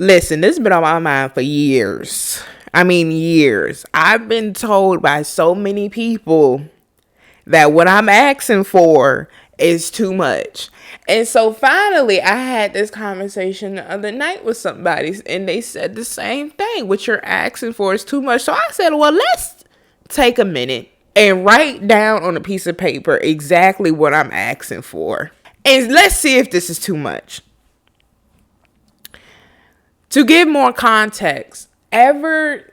Listen, this has been on my mind for years. I mean, years. I've been told by so many people that what I'm asking for is too much. And so finally, I had this conversation the other night with somebody, and they said the same thing. What you're asking for is too much. So I said, well, let's take a minute and write down on a piece of paper exactly what I'm asking for. And let's see if this is too much. To give more context, ever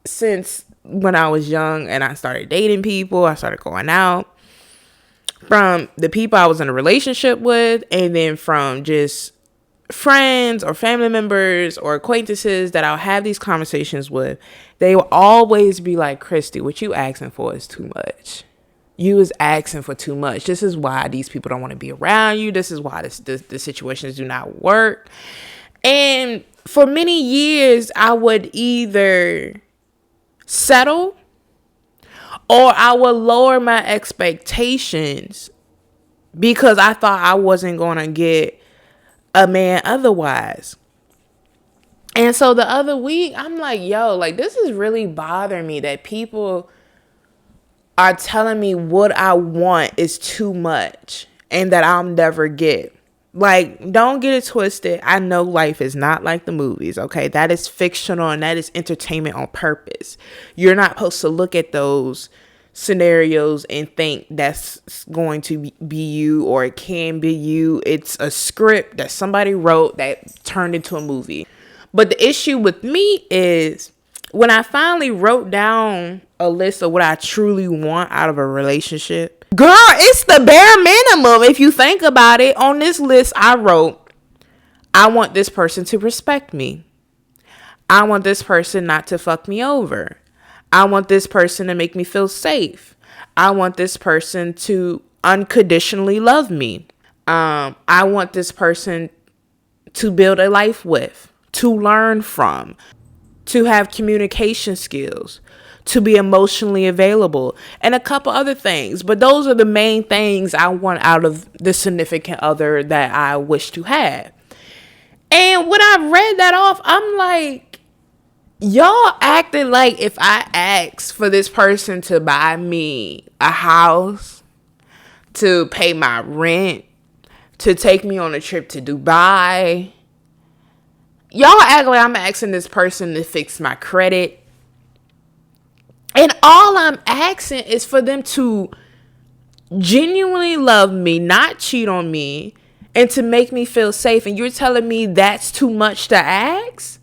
since when I was young and I started dating people, I started going out, from the people I was in a relationship with, and then from just friends or family members or acquaintances that I'll have these conversations with, they will always be like, Christy, what you asking for is too much. You is asking for too much. This is why these people don't want to be around you. This is why the situations do not work. And for many years, I would either settle or I would lower my expectations because I thought I wasn't going to get a man otherwise. And so the other week, I'm like, yo, like, this is really bothering me that people are telling me what I want is too much and that I'll never get. Like, don't get it twisted. I know life is not like the movies, okay? That is fictional and that is entertainment on purpose. You're not supposed to look at those scenarios and think that's going to be you or it can be you. It's a script that somebody wrote that turned into a movie. But the issue with me is when I finally wrote down a list of what I truly want out of a relationship, girl, it's the bare minimum. If you think about it, on this list I wrote, I want this person to respect me. I want this person not to fuck me over. I want this person to make me feel safe. I want this person to unconditionally love me. I want this person to build a life with, to learn from, to have communication skills, to be emotionally available, and a couple other things. But those are the main things I want out of the significant other that I wish to have. And when I read that off, I'm like, y'all acting like if I ask for this person to buy me a house, to pay my rent, to take me on a trip to Dubai, y'all act like I'm asking this person to fix my credit. And all I'm asking is for them to genuinely love me, not cheat on me, and to make me feel safe. And you're telling me that's too much to ask?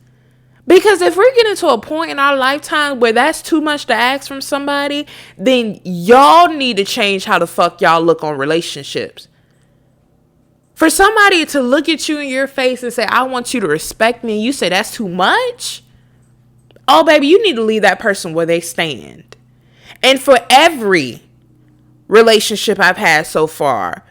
Because if we're getting to a point in our lifetime where that's too much to ask from somebody, then y'all need to change how the fuck y'all look on relationships. For somebody to look at you in your face and say, I want you to respect me, and you say that's too much? Oh, baby, you need to leave that person where they stand. And for every relationship I've had so far,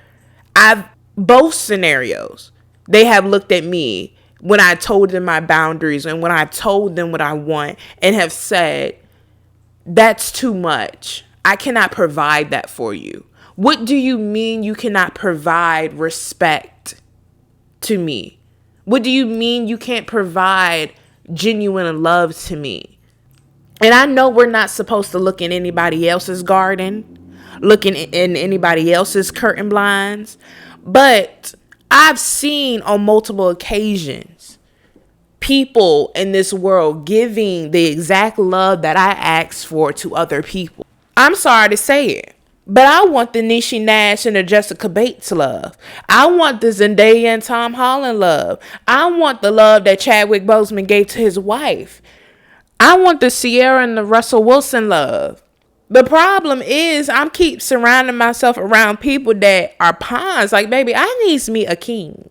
both scenarios, they have looked at me when I told them my boundaries and when I told them what I want and have said, that's too much. I cannot provide that for you. What do you mean you cannot provide respect to me? What do you mean you can't provide genuine love to me? And I know we're not supposed to look in anybody else's garden, looking in anybody else's curtain blinds, but I've seen on multiple occasions people in this world giving the exact love that I asked for to other people. I'm sorry to say it, but I want the Niecy Nash and the Jessica Bates love. I want the Zendaya and Tom Holland love. I want the love that Chadwick Boseman gave to his wife. I want the Sierra and the Russell Wilson love. The problem is I keep surrounding myself around people that are pawns. Like, baby, I need me a king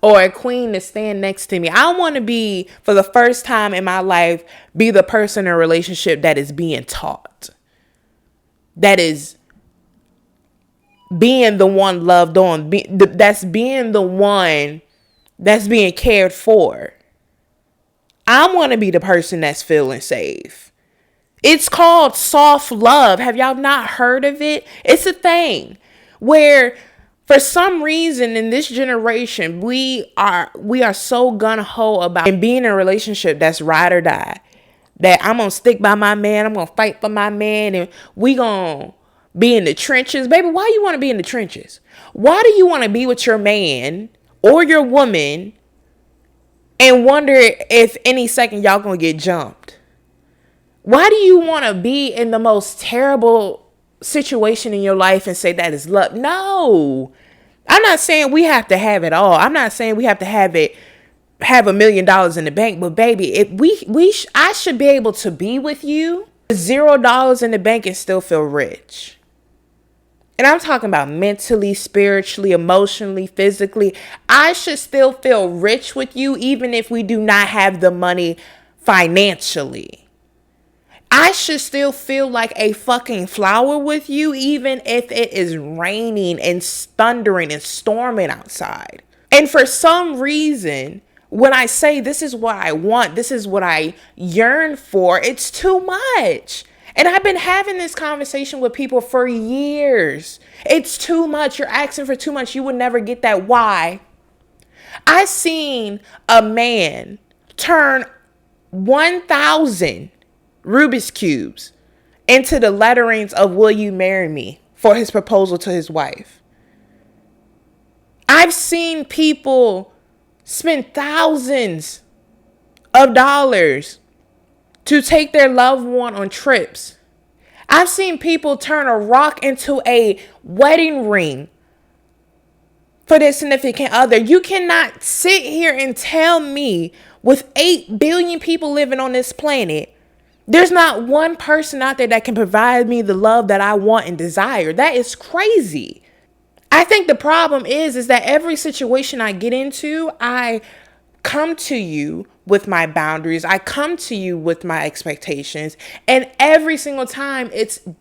or a queen to stand next to me. I want to be, for the first time in my life, be the person in a relationship that is being taught. That is being the one loved on. That's being the one that's being cared for. I want to be the person that's feeling safe. It's called soft love. Have y'all not heard of it? It's a thing where For some reason in this generation, we are so gung-ho about being in a relationship that's ride or die. That I'm gonna stick by my man, I'm gonna fight for my man, and we gonna be in the trenches. Baby, why you wanna be in the trenches? Why do you wanna be with your man or your woman and wonder if any second y'all gonna get jumped? Why do you wanna be in the most terrible situation in your life and say that is luck? No. I'm not saying we have to have it all. I'm not saying we have to have $1 million in the bank, but baby, if I should be able to be with you with $0 in the bank and still feel rich. And I'm talking about mentally, spiritually, emotionally, physically. I should still feel rich with you even if we do not have the money financially. I should still feel like a fucking flower with you, even if it is raining and thundering and storming outside. And for some reason, when I say this is what I want, this is what I yearn for, it's too much. And I've been having this conversation with people for years. It's too much. You're asking for too much. You would never get that. Why? I seen a man turn 1,000 Rubik's Cubes into the letterings of "Will you marry me?" for his proposal to his wife. I've seen people spend thousands of dollars to take their loved one on trips. I've seen people turn a rock into a wedding ring for their significant other. You cannot sit here and tell me with 8 billion people living on this planet, there's not one person out there that can provide me the love that I want and desire. That is crazy. I think the problem is that every situation I get into, I come to you with my boundaries. I come to you with my expectations. And every single time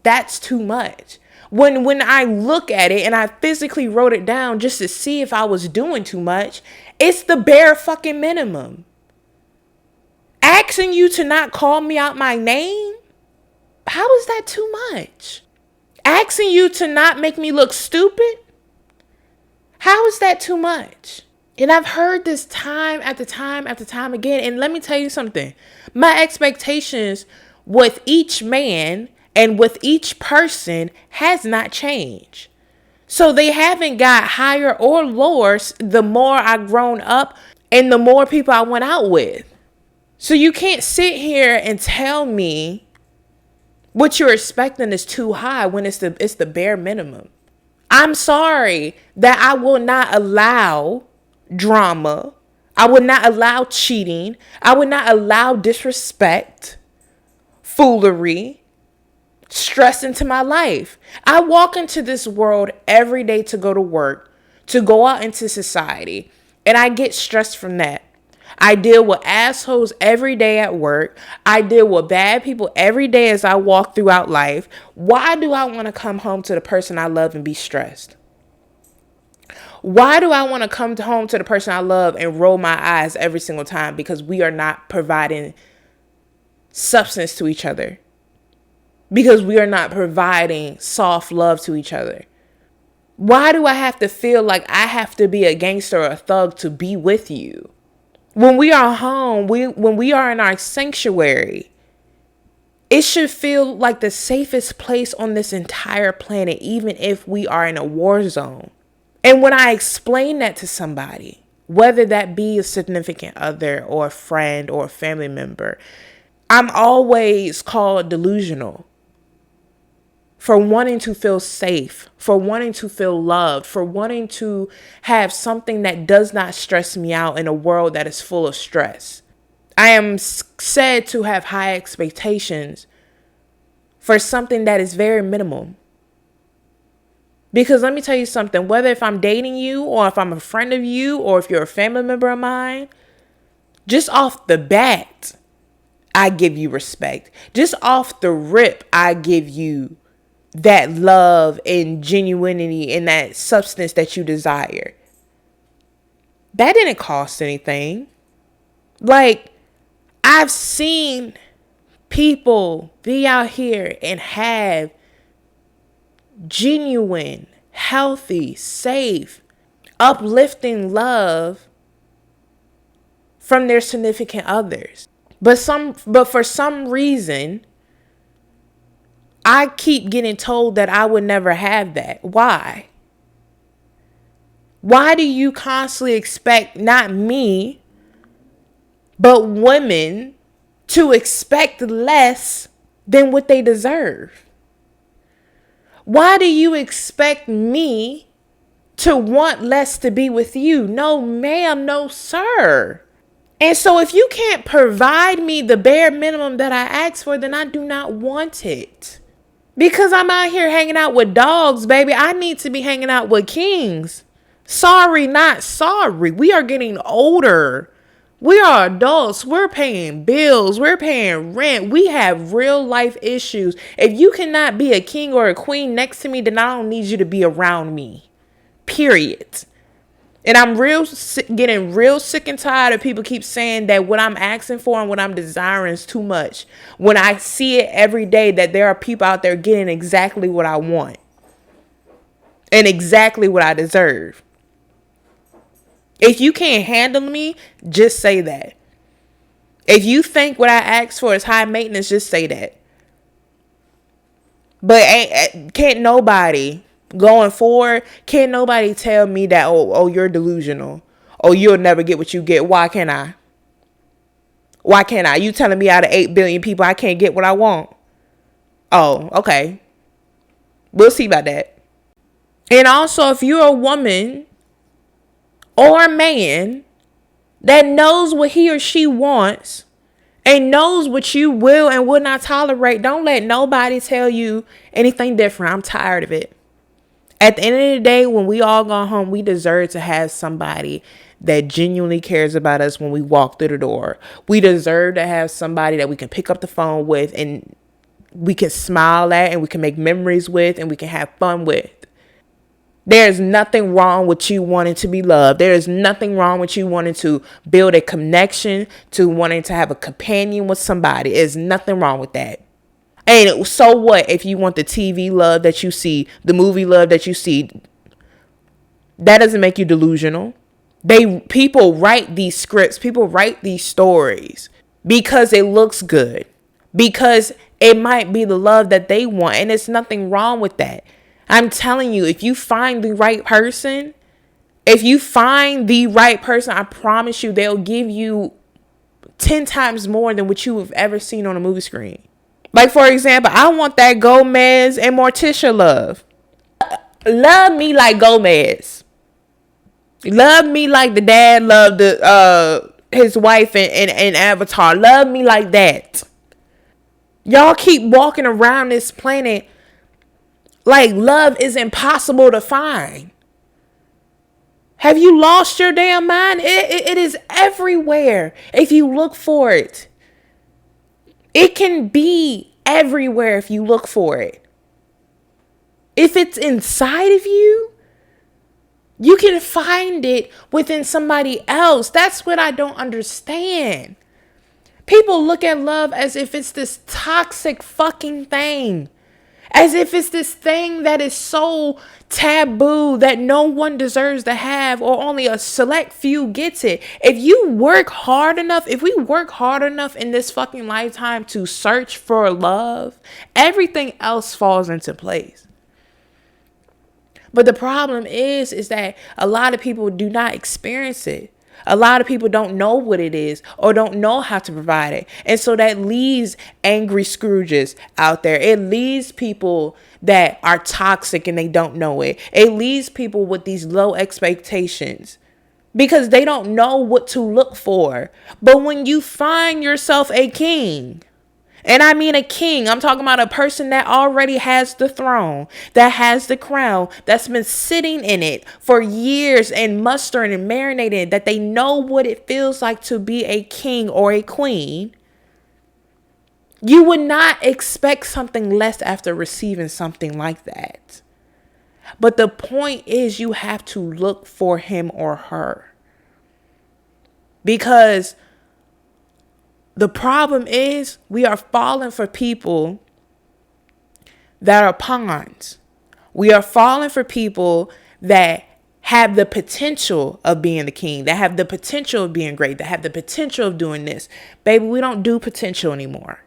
that's too much. When I look at it and I physically wrote it down just to see if I was doing too much, it's the bare fucking minimum. Asking you to not call me out my name? How is that too much? Asking you to not make me look stupid? How is that too much? And I've heard this time after time after time again. And let me tell you something. My expectations with each man and with each person has not changed. So they haven't got higher or lower the more I've grown up and the more people I went out with. So you can't sit here and tell me what you're expecting is too high when it's the bare minimum. I'm sorry that I will not allow drama. I would not allow cheating. I would not allow disrespect, foolery, stress into my life. I walk into this world every day to go to work, to go out into society, and I get stressed from that. I deal with assholes every day at work. I deal with bad people every day as I walk throughout life. Why do I want to come home to the person I love and be stressed? Why do I want to come home to the person I love and roll my eyes every single time because we are not providing substance to each other? Because we are not providing soft love to each other? Why do I have to feel like I have to be a gangster or a thug to be with you? When we are home, when we are in our sanctuary, it should feel like the safest place on this entire planet, even if we are in a war zone. And when I explain that to somebody, whether that be a significant other or a friend or a family member, I'm always called delusional for wanting to feel safe, for wanting to feel loved, for wanting to have something that does not stress me out in a world that is full of stress. I am said to have high expectations for something that is very minimal. Because let me tell you something, whether if I'm dating you or if I'm a friend of you or if you're a family member of mine, just off the bat, I give you respect. Just off the rip, I give you that love and genuinity and that substance that you desire. That didn't cost anything. Like, I've seen people be out here and have genuine, healthy, safe, uplifting love from their significant others. But for some reason, I keep getting told that I would never have that. Why? Why do you constantly expect not me, but women to expect less than what they deserve? Why do you expect me to want less to be with you? No, ma'am, no, sir. And so if you can't provide me the bare minimum that I asked for, then I do not want it. Because I'm out here hanging out with dogs, baby. I need to be hanging out with kings. Sorry, not sorry. We are getting older. We are adults. We're paying bills. We're paying rent. We have real life issues. If you cannot be a king or a queen next to me, then I don't need you to be around me. Period. And I'm getting real sick and tired of people keep saying that what I'm asking for and what I'm desiring is too much. When I see it every day that there are people out there getting exactly what I want and exactly what I deserve. If you can't handle me, just say that. If you think what I asked for is high maintenance, just say that. But can't nobody, going forward, can't nobody tell me that, oh, you're delusional. Oh, you'll never get what you get. Why can't I? Why can't I? You telling me out of 8 billion people I can't get what I want? Oh, okay. We'll see about that. And also, if you're a woman or a man that knows what he or she wants and knows what you will and will not tolerate, don't let nobody tell you anything different. I'm tired of it. At the end of the day, when we all go home, we deserve to have somebody that genuinely cares about us when we walk through the door. We deserve to have somebody that we can pick up the phone with and we can smile at and we can make memories with and we can have fun with. There's nothing wrong with you wanting to be loved. There is nothing wrong with you wanting to build a connection, to wanting to have a companion with somebody. There's nothing wrong with that. And so what if you want the TV love that you see, the movie love that you see? That doesn't make you delusional. People write these scripts, people write these stories because it looks good, because it might be the love that they want, and there's nothing wrong with that. I'm telling you, if you find the right person, I promise you they'll give you 10 times more than what you have ever seen on a movie screen. Like, for example, I want that Gomez and Morticia love. Love me like Gomez. Love me like the dad loved his wife in Avatar. Love me like that. Y'all keep walking around this planet like love is impossible to find. Have you lost your damn mind? It is everywhere if you look for it. It can be everywhere if you look for it. If it's inside of you, you can find it within somebody else. That's what I don't understand. People look at love as if it's this toxic fucking thing. As if it's this thing that is so taboo that no one deserves to have, or only a select few gets it. If we work hard enough in this fucking lifetime to search for love, everything else falls into place. But the problem is that a lot of people do not experience it. A lot of people don't know what it is or don't know how to provide it. And so that leaves angry Scrooges out there. It leaves people that are toxic and they don't know it. It leaves people with these low expectations because they don't know what to look for. But when you find yourself a king, and I mean a king, I'm talking about a person that already has the throne, that has the crown, that's been sitting in it for years and mustering and marinating, that they know what it feels like to be a king or a queen. You would not expect something less after receiving something like that. But the point is, you have to look for him or her. Because the problem is we are falling for people that are pawns. We are falling for people that have the potential of being the king, that have the potential of being great, that have the potential of doing this. Baby, we don't do potential anymore.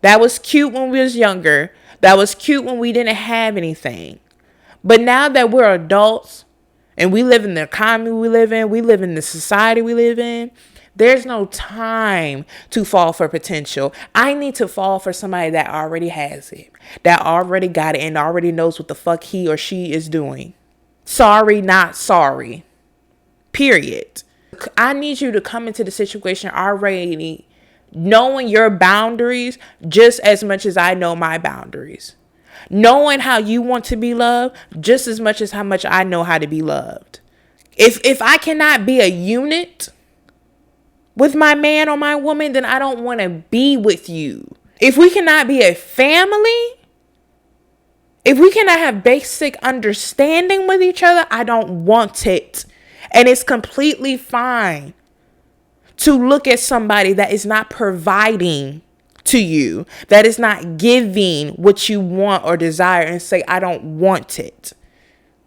That was cute when we was younger. That was cute when we didn't have anything. But now that we're adults and we live in the economy we live in the society we live in, there's no time to fall for potential. I need to fall for somebody that already has it, that already got it, and already knows what the fuck he or she is doing. Sorry, not sorry. Period. I need you to come into the situation already knowing your boundaries just as much as I know my boundaries. Knowing how you want to be loved just as much as how much I know how to be loved. If I cannot be a unit with my man or my woman, then I don't want to be with you. If we cannot be a family, if we cannot have basic understanding with each other, I don't want it. And it's completely fine to look at somebody that is not providing to you, that is not giving what you want or desire, and say, I don't want it.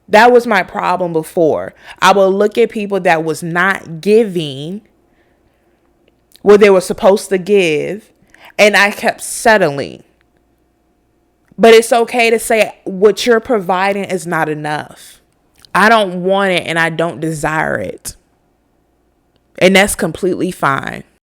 That was my problem before. I would look at people that was not giving what they were supposed to give, and I kept settling. But it's okay to say what you're providing is not enough. I don't want it and I don't desire it. And that's completely fine.